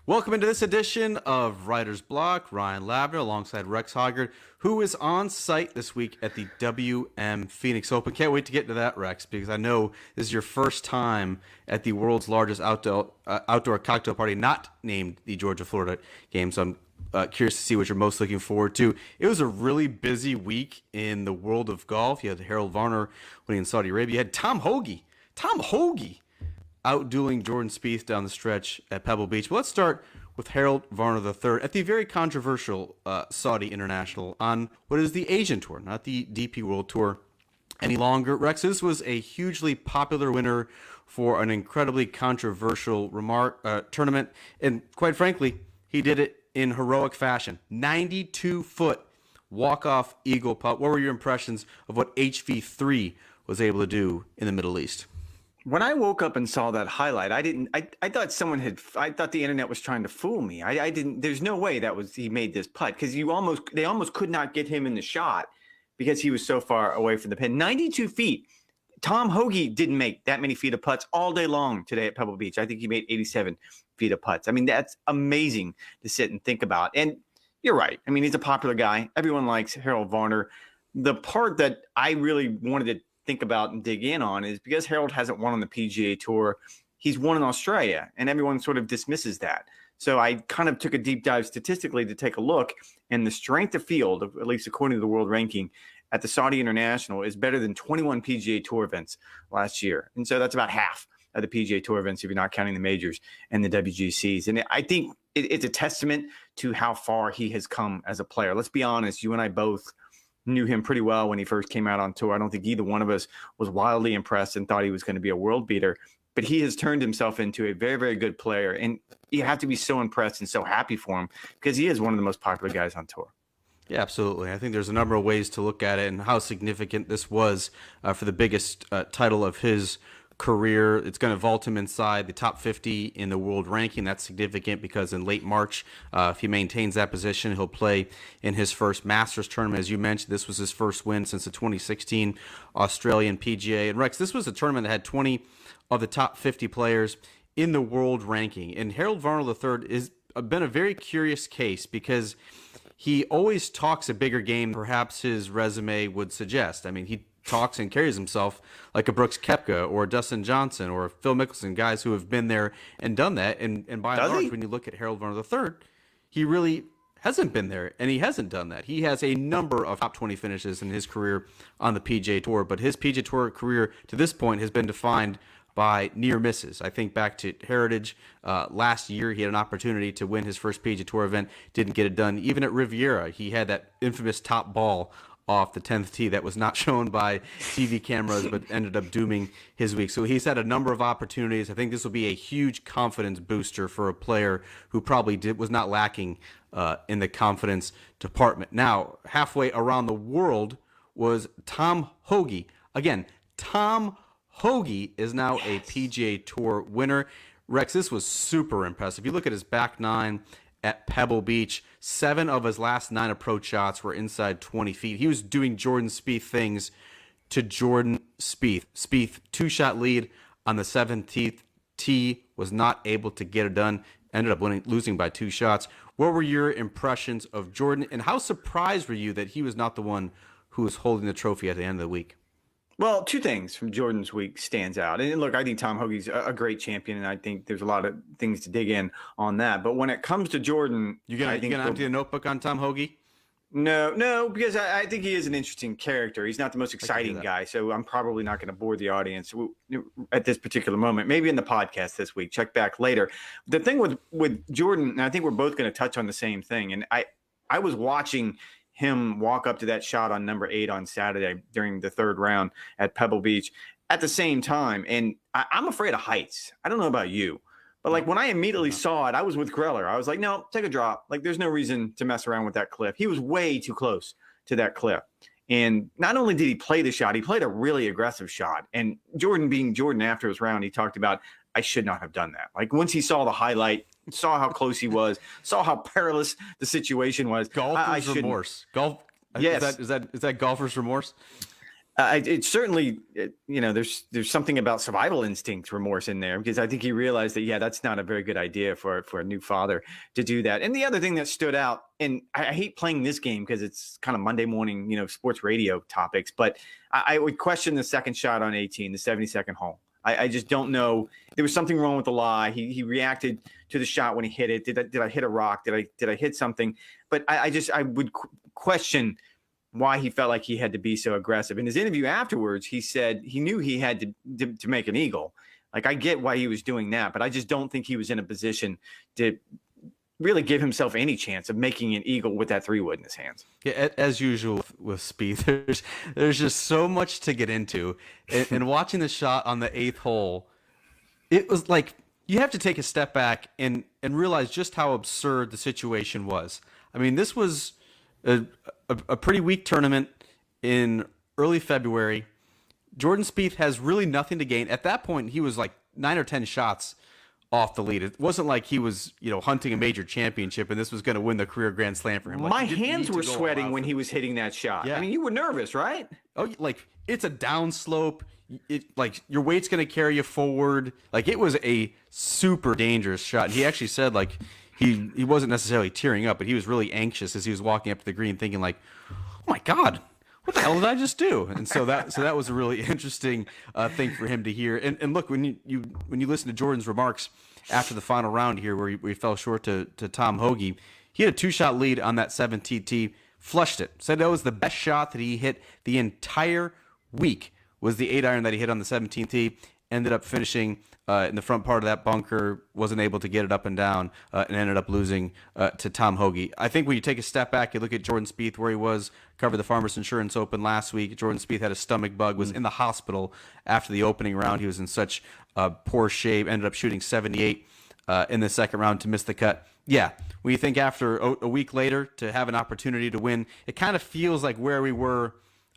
Welcome into this edition of Writer's Block. Ryan Lavner alongside Rex Hoggard, who is on site this week at the WM Phoenix Open. Can't wait to get into that, Rex, because I know this is your first time at the world's largest outdoor cocktail party, not named the Georgia-Florida game. So I'm curious to see what you're most looking forward to. It was a really busy week in the world of golf. You had Harold Varner winning in Saudi Arabia. You had Tom Hoge outdueling Jordan Spieths down the stretch at Pebble Beach. But let's start with Harold Varner III at the very controversial Saudi International on what is the Asian Tour, not the DP World Tour any longer. Rex, this was a hugely popular winner for an incredibly controversial tournament, and quite frankly, he did it in heroic fashion. 92-foot walk-off eagle putt. What were your impressions of what HV3 was able to do in the Middle East? When I woke up and saw that highlight, I thought I thought the internet was trying to fool me. I didn't, there's no way he made this putt, because they almost could not get him in the shot because he was so far away from the pin. 92 feet. Tom Hoge didn't make that many feet of putts all day long today at Pebble Beach. I think he made 87 feet of putts. I mean, that's amazing to sit and think about. And you're right. I mean, he's a popular guy. Everyone likes Harold Varner. The part that I really wanted to think about and dig in on is because Harold hasn't won on the PGA Tour, he's won in Australia, and everyone sort of dismisses that. So I kind of took a deep dive statistically to take a look, and the strength of field, at least according to the world ranking, at the Saudi International is better than 21 PGA Tour events last year. And so that's about half of the PGA Tour events if you're not counting the majors and the WGCs. And I think it's a testament to how far he has come as a player. Let's be honest, you and I both knew him pretty well when he first came out on tour. I don't think either one of us was wildly impressed and thought he was going to be a world beater, but he has turned himself into a very, very good player. And you have to be so impressed and so happy for him because he is one of the most popular guys on tour. Yeah, absolutely. I think there's a number of ways to look at it and how significant this was for the biggest title of his career. It's going to vault him inside the top 50 in the world ranking. That's significant because in late March, if he maintains that position, he'll play in his first Masters tournament. As you mentioned, this was his first win since the 2016 Australian PGA. And Rex, this was a tournament that had 20 of the top 50 players in the world ranking. And Harold Varner III has been a very curious case because he always talks a bigger game than perhaps his resume would suggest. I mean, he talks and carries himself like a Brooks Koepka or Dustin Johnson or Phil Mickelson, guys who have been there and done that. And by and large, when you look at Harold Varner III, he really hasn't been there and he hasn't done that. He has a number of top 20 finishes in his career on the PGA Tour, but his PGA Tour career to this point has been defined by near misses. I think back to Heritage last year, he had an opportunity to win his first PGA Tour event, didn't get it done. Even at Riviera, he had that infamous top ball off the 10th tee that was not shown by TV cameras but ended up dooming his week. So he's had a number of opportunities. I think this will be a huge confidence booster for a player who probably was not lacking in the confidence department. Now, halfway around the world was Tom Hoge. Again, Tom Hoge is now a PGA Tour winner. Rex, this was super impressive. You look at his back nine at Pebble Beach, 7 of his last 9 approach shots were inside 20 feet. He was doing Jordan Spieth things to Jordan Spieth. Spieth, 2-shot lead on the 17th tee, was not able to get it done, ended up losing by 2 shots. What were your impressions of Jordan, and how surprised were you that he was not the one who was holding the trophy at the end of the week? Well, 2 things from Jordan's week stands out. And look, I think Tom Hoge's a great champion, and I think there's a lot of things to dig in on that. But when it comes to Jordan, you gonna empty the notebook on Tom Hoge? No, because I think he is an interesting character. He's not the most exciting guy, so I'm probably not going to bore the audience at this particular moment. Maybe in the podcast this week. Check back later. The thing with Jordan, and I think we're both going to touch on the same thing, and I was watching him walk up to that shot on number 8 on Saturday during the 3rd round at Pebble Beach at the same time. And I'm afraid of heights. I don't know about you, but like when I immediately saw it, I was with Greller. I was like, no, take a drop. Like there's no reason to mess around with that cliff. He was way too close to that cliff. And not only did he play the shot, he played a really aggressive shot. And Jordan being Jordan after his round, he talked about, I should not have done that. Like once he saw the highlight, saw how close he was, saw how perilous the situation was. Golfer's remorse. Yes. Is that golfer's remorse? It's certainly, there's something about survival instinct remorse in there, because I think he realized that, yeah, that's not a very good idea for a new father to do that. And the other thing that stood out, and I hate playing this game because it's kind of Monday morning, sports radio topics, but I would question the second shot on 18, the 72nd hole. I just don't know. There was something wrong with the lie. He reacted to the shot when he hit it. Did I hit a rock? Did I hit something? But I would question why he felt like he had to be so aggressive. In his interview afterwards, he said he knew he had to make an eagle. Like, I get why he was doing that, but I just don't think he was in a position to really give himself any chance of making an eagle with that 3-wood in his hands. Yeah, as usual with Spieth, there's just so much to get into. And watching the shot on the 8th hole, it was like you have to take a step back and realize just how absurd the situation was. I mean, this was a pretty weak tournament in early February. Jordan Spieth has really nothing to gain. At that point, he was like 9 or 10 shots off the lead. It wasn't like he was, hunting a major championship and this was going to win the career Grand Slam for him. Like, my hands were sweating when he was hitting that shot. Yeah. I mean, you were nervous, right? Oh, like, it's a downslope. Like, your weight's going to carry you forward. Like, it was a super dangerous shot. He actually said, like, he wasn't necessarily tearing up, but he was really anxious as he was walking up to the green, thinking like, "Oh my God, what the hell did I just do?" And so that was a really interesting thing for him to hear. And look, when you listen to Jordan's remarks after the final round here, where he fell short to Tom Hoge, he had a 2-shot lead on that 17th tee, flushed it. Said that was the best shot that he hit the entire week. Was the 8-iron that he hit on the 17th tee. Ended up finishing in the front part of that bunker, wasn't able to get it up and down, and ended up losing to Tom Hoge. I think when you take a step back, you look at Jordan Spieth, where he was, covered the Farmers Insurance Open last week. Jordan Spieth had a stomach bug, was in the hospital after the opening round. He was in such poor shape, ended up shooting 78 in the second round to miss the cut. Yeah, when you think after a week later to have an opportunity to win, it kind of feels like where we were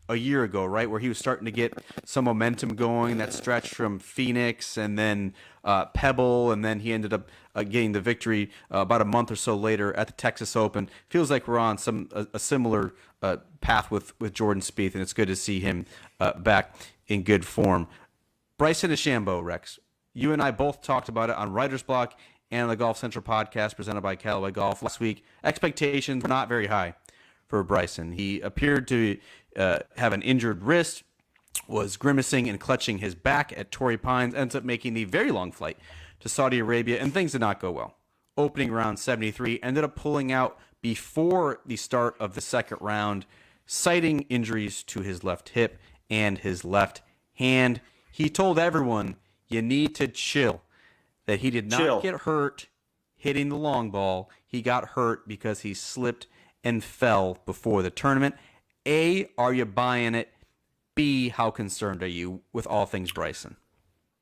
a year ago, right, where he was starting to get some momentum going, that stretch from Phoenix and then Pebble, and then he ended up getting the victory about a month or so later at the Texas Open. Feels like we're on a similar path with Jordan Spieth, and it's good to see him back in good form. Bryson DeChambeau, Rex, you and I both talked about it on Writer's Block and the Golf Central podcast presented by Callaway Golf last week. Expectations were not very high for Bryson. He appeared to have an injured wrist, was grimacing and clutching his back at Torrey Pines, ends up making the very long flight to Saudi Arabia, and things did not go well. Opening round 73, ended up pulling out before the start of the second round, citing injuries to his left hip and his left hand. He told everyone, you need to chill, that he did not get hurt hitting the long ball. He got hurt because he slipped and fell before the tournament. A, are you buying it? B, how concerned are you with all things Bryson?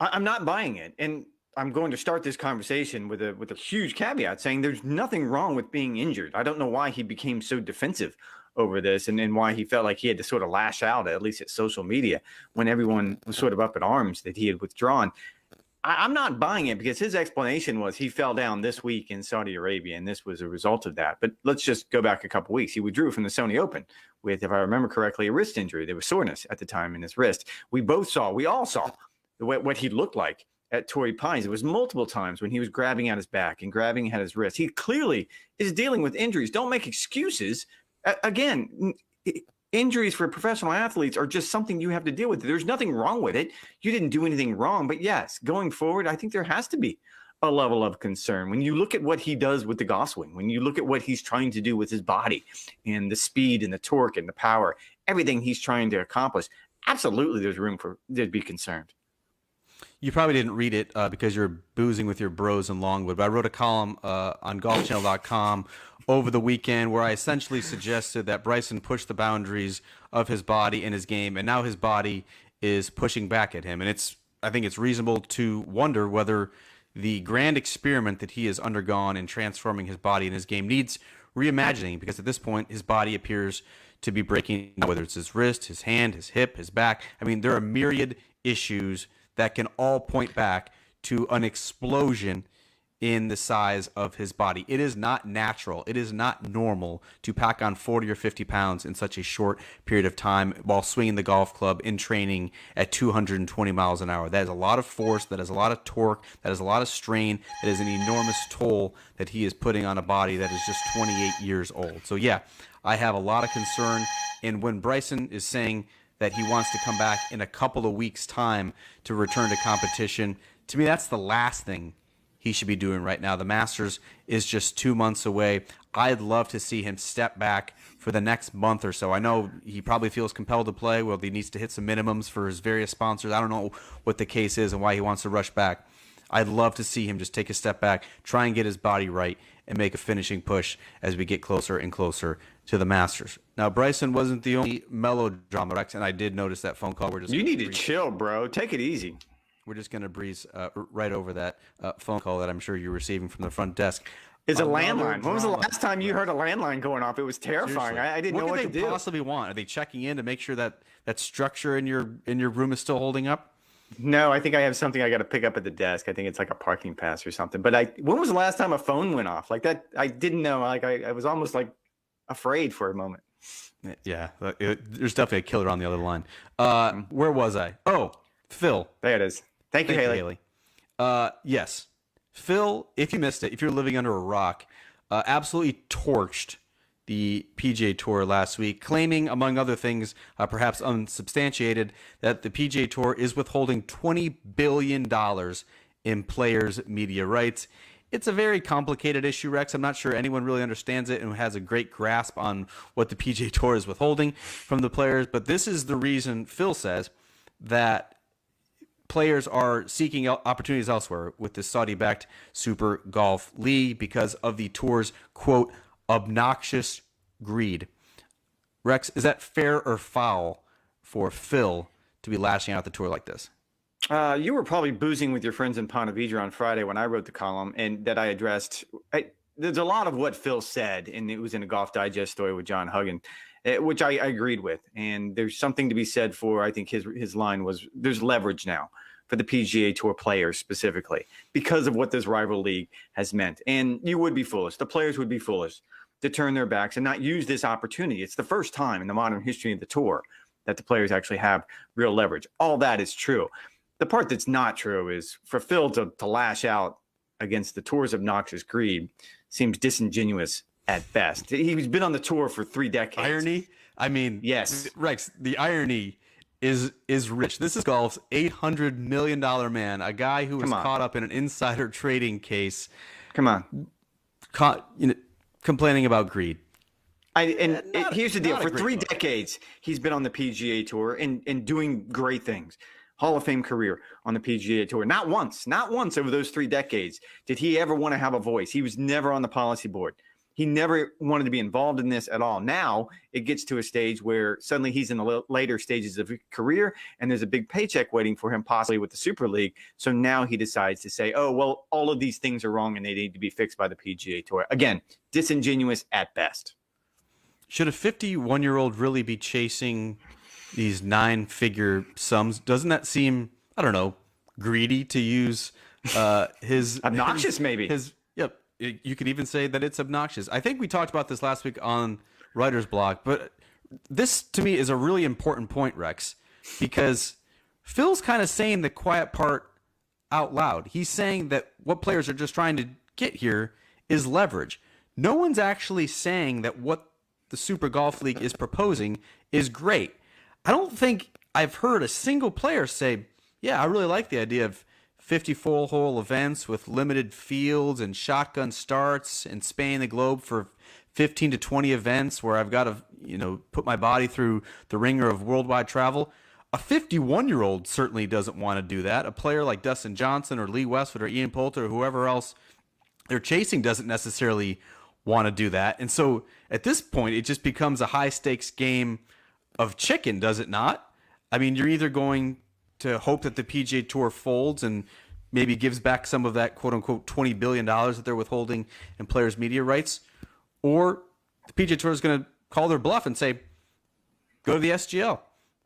I'm not buying it. And I'm going to start this conversation with a huge caveat saying there's nothing wrong with being injured. I don't know why he became so defensive over this and why he felt like he had to sort of lash out, at least at social media, when everyone was sort of up in arms that he had withdrawn. I'm not buying it because his explanation was he fell down this week in Saudi Arabia, and this was a result of that. But let's just go back a couple weeks. He withdrew from the Sony Open with, if I remember correctly, a wrist injury. There was soreness at the time in his wrist. We all saw what he looked like at Torrey Pines. It was multiple times when he was grabbing at his back and grabbing at his wrist. He clearly is dealing with injuries. Don't make excuses. Again, injuries for professional athletes are just something you have to deal with. There's nothing wrong with it. You didn't do anything wrong. But yes, going forward, I think there has to be a level of concern. When you look at what he does with the golf swing, when you look at what he's trying to do with his body and the speed and the torque and the power, everything he's trying to accomplish, absolutely there's room for there to be concerned. You probably didn't read it because you're boozing with your bros in Longwood, but I wrote a column on golfchannel.com over the weekend where I essentially suggested that Bryson pushed the boundaries of his body and his game, and now his body is pushing back at him. And I think it's reasonable to wonder whether the grand experiment that he has undergone in transforming his body and his game needs reimagining, because at this point his body appears to be breaking, whether it's his wrist, his hand, his hip, his back. I mean, there are myriad issues that can all point back to an explosion in the size of his body. It is not natural. It is not normal to pack on 40 or 50 pounds in such a short period of time while swinging the golf club in training at 220 miles an hour. That is a lot of force. That is a lot of torque. That is a lot of strain. That is an enormous toll that he is putting on a body that is just 28 years old. So, yeah, I have a lot of concern. And when Bryson is saying that he wants to come back in a couple of weeks' time to return to competition, to me, that's the last thing he should be doing right now. The Masters is just 2 months away. I'd love to see him step back for the next month or so. I know he probably feels compelled to play. Well, he needs to hit some minimums for his various sponsors. I don't know what the case is and why he wants to rush back. I'd love to see him just take a step back, try and get his body right, and make a finishing push as we get closer and closer to the Masters. Now, Bryson wasn't the only melodrama, Rex, and I did notice that phone call. You need to chill, bro. Take it easy. We're just going to breeze right over that phone call that I'm sure you're receiving from the front desk. It's a landline. When was the last time you heard a landline going off? It was terrifying. I didn't know what to do. What could they possibly want? Are they checking in to make sure that that structure in your room is still holding up? No, I think I have something I got to pick up at the desk. I think it's like a parking pass or something. But when was the last time a phone went off like that? I didn't know. Like I was almost like afraid for a moment. Yeah, there's definitely a killer on the other line. Where was I? Oh, Phil. There it is. Thank you, Haley. Yes. Phil, if you missed it, if you're living under a rock, absolutely torched the PGA Tour last week, claiming, among other things, perhaps unsubstantiated, that the PGA Tour is withholding $20 billion in players' media rights. It's a very complicated issue, Rex. I'm not sure anyone really understands it and has a great grasp on what the PGA Tour is withholding from the players, but this is the reason, Phil says, that players are seeking opportunities elsewhere with the Saudi-backed Super Golf League because of the tour's, quote, obnoxious greed. Rex, is that fair or foul for Phil to be lashing out the tour like this? You were probably boozing with your friends in Ponte Vedra on Friday when I wrote the column and that I addressed. There's a lot of what Phil said, and it was in a Golf Digest story with John Hoggard, which I agreed with. And there's something to be said for, I think his line was, there's leverage now for the PGA Tour players specifically because of what this rival league has meant. And you would be foolish. The players would be foolish to turn their backs and not use this opportunity. It's the first time in the modern history of the tour that the players actually have real leverage. All that is true. The part that's not true is for Phil to lash out against the tour's obnoxious greed seems disingenuous at best. He's been on the tour for 3 decades. Irony? I mean, yes, Rex, the irony is rich. This is golf's $800 million man, a guy who was caught up in an insider trading case. Complaining about greed. Here's the deal. For 3 decades, he's been on the PGA Tour and doing great things. Hall of Fame career on the PGA Tour. Not once over those 3 decades did he ever want to have a voice. He was never on the policy board. He never wanted to be involved in this at all. Now it gets to a stage where suddenly he's in the later stages of his career and there's a big paycheck waiting for him possibly with the Super League. So now he decides to say, oh, well, all of these things are wrong and they need to be fixed by the PGA Tour. Again, disingenuous at best. Should a 51-year-old really be chasing these 9-figure sums? Doesn't that seem, I don't know, greedy to use his obnoxious maybe? Yep. You could even say that it's obnoxious. I think we talked about this last week on Writer's Block, but this to me is a really important point, Rex, because Phil's kind of saying the quiet part out loud. He's saying that what players are just trying to get here is leverage. No one's actually saying that what the Super Golf League is proposing is great. I don't think I've heard a single player say, yeah, I really like the idea of 54-hole events with limited fields and shotgun starts and spanning the globe for 15 to 20 events where I've got to, put my body through the ringer of worldwide travel. A 51-year-old certainly doesn't want to do that. A player like Dustin Johnson or Lee Westwood or Ian Poulter or whoever else they're chasing doesn't necessarily want to do that. And so at this point, it just becomes a high-stakes game of chicken, does it not? I mean, you're either going to hope that the PGA Tour folds and maybe gives back some of that quote-unquote $20 billion that they're withholding in players' media rights, or the PGA Tour is going to call their bluff and say, go to the SGL.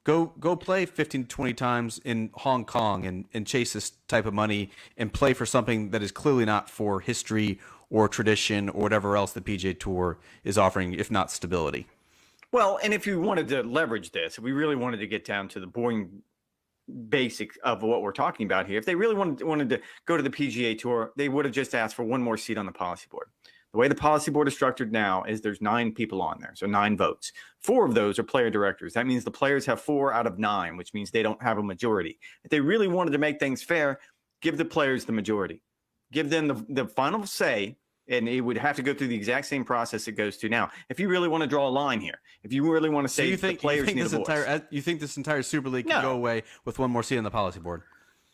Go play 15 to 20 times in Hong Kong and chase this type of money and play for something that is clearly not for history or tradition or whatever else the PGA Tour is offering, if not stability. Well, and if you wanted to leverage this, if we really wanted to get down to the boring basics of what we're talking about here, if they really wanted to go to the PGA Tour, they would have just asked for one more seat on the policy board. The way the policy board is structured now is there's 9 people on there, so 9 votes. 4 of those are player directors. That means the players have 4 out of 9, which means they don't have a majority. If they really wanted to make things fair, give the players the majority. Give them the final say, and it would have to go through the exact same process it goes to now. If you really want to draw a line here, if you really want to say the players need a voice. You think this entire Super League could go away with one more seat on the policy board?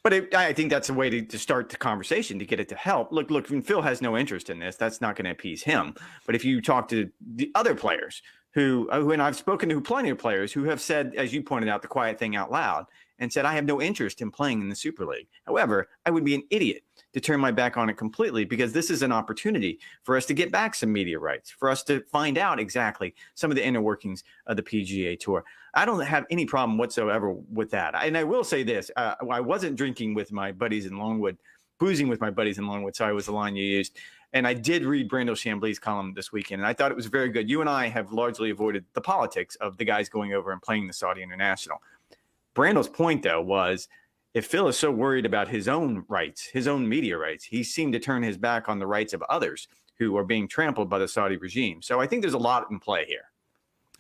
But I think that's a way to start the conversation, to get it to help. Look, Phil has no interest in this. That's not going to appease him. But if you talk to the other players who and I've spoken to plenty of players who have said, as you pointed out, the quiet thing out loud and said, I have no interest in playing in the Super League. However, I would be an idiot to turn my back on it completely, because this is an opportunity for us to get back some media rights, for us to find out exactly some of the inner workings of the PGA Tour. I don't have any problem whatsoever with that. And I will say this, I wasn't drinking with my buddies in Longwood, boozing with my buddies in Longwood, sorry, was the line you used. And I did read Brandel Chambly's column this weekend, and I thought it was very good. You and I have largely avoided the politics of the guys going over and playing the Saudi International. Brandel's point, though, was if Phil is so worried about his own rights, his own media rights, he seemed to turn his back on the rights of others who are being trampled by the Saudi regime. So I think there's a lot in play here.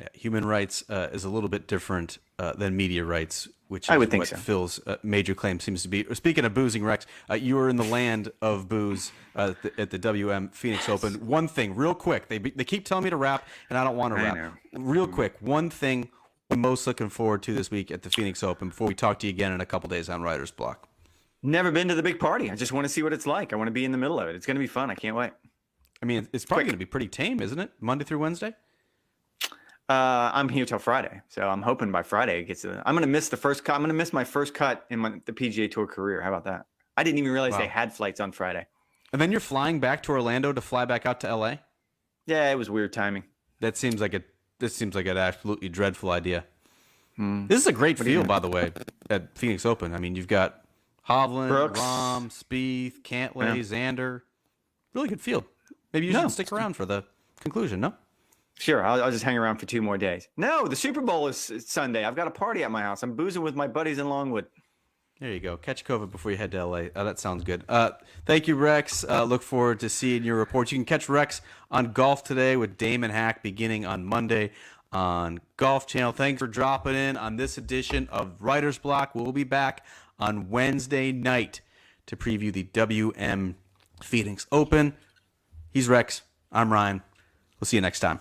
Yeah, human rights is a little bit different than media rights, which is I would think what so. Phil's major claim seems to be. Speaking of boozing, Rex, you were in the land of booze at the WM Phoenix Open. One thing, real quick, they keep telling me to wrap, and I don't want to wrap. Real quick, one thing I'm most looking forward to this week at the Phoenix Open before we talk to you again in a couple days on Writer's Block. Never been to the big party. I just want to see what it's like. I want to be in the middle of it. It's going to be fun. I can't wait. I mean, it's probably going to be pretty tame, isn't it? Monday through Wednesday? I'm here till Friday, so I'm hoping by Friday it gets to I'm going to miss the first cut. I'm going to miss my first cut in the PGA Tour career. How about that? I didn't even realize they had flights on Friday. And then you're flying back to Orlando to fly back out to LA? Yeah, it was weird timing. This seems like an absolutely dreadful idea. This is a great field, by the way, at Phoenix Open. I mean, you've got Hovland, Brooks, Rahm, Spieth, Cantlay, Xander. Really good field. Maybe you should stick around for the conclusion, no? Sure, I'll just hang around for 2 more days. No, the Super Bowl is Sunday. I've got a party at my house. I'm boozing with my buddies in Longwood. There you go. Catch COVID before you head to LA. That sounds good. Thank you, Rex. Look forward to seeing your reports. You can catch Rex on Golf Today with Damon Hack beginning on Monday on Golf Channel. Thanks for dropping in on this edition of Writer's Block. We'll be back on Wednesday night to preview the WM Phoenix Open. He's Rex. I'm Ryan. We'll see you next time.